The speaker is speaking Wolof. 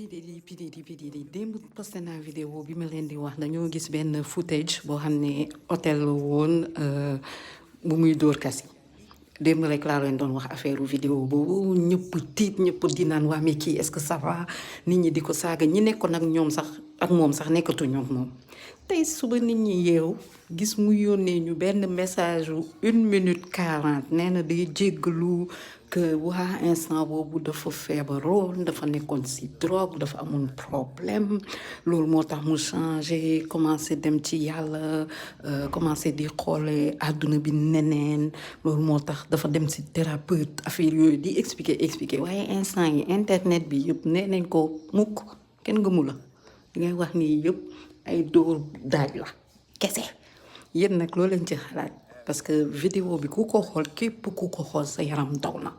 pididi démb posté naa vidéo bi ma leen di wax dañoo gis benn footage boo xam ne hôtel la woon bu muy dóor kasi démb rek laa leen doon wax affaire vidéo boobu ñëpp tiit ñëpp di naan waa mais kii est-ce que ça va nit ñi di ko saaga ñi nekkoon ak ñoom sax ak moom sax nekkatuñu ak moom tey suba nit ñi yeew gis mu yónnee ñu benn message wu 1 minute 40 nee na day jéggalu que waa instant boobu dafa feebaroon dafa nekkoon ci drogue dafa amoon problème loolu moo tax mu changé commencé dem ci yàlla commencé di xoole àdduna bi neneen loolu moo tax dafa dem ci thérapeute affaire yooyu di expliquer waaye instant yi internet bi yëpp nee nañ ko mukk kenn gëmu la li ngay wax nii yëpp ay dóor daaj la kese yéen nag loo leen ci xalaat parce que vidéo bi ku ko xool képp ku ko xool sa yaram daw na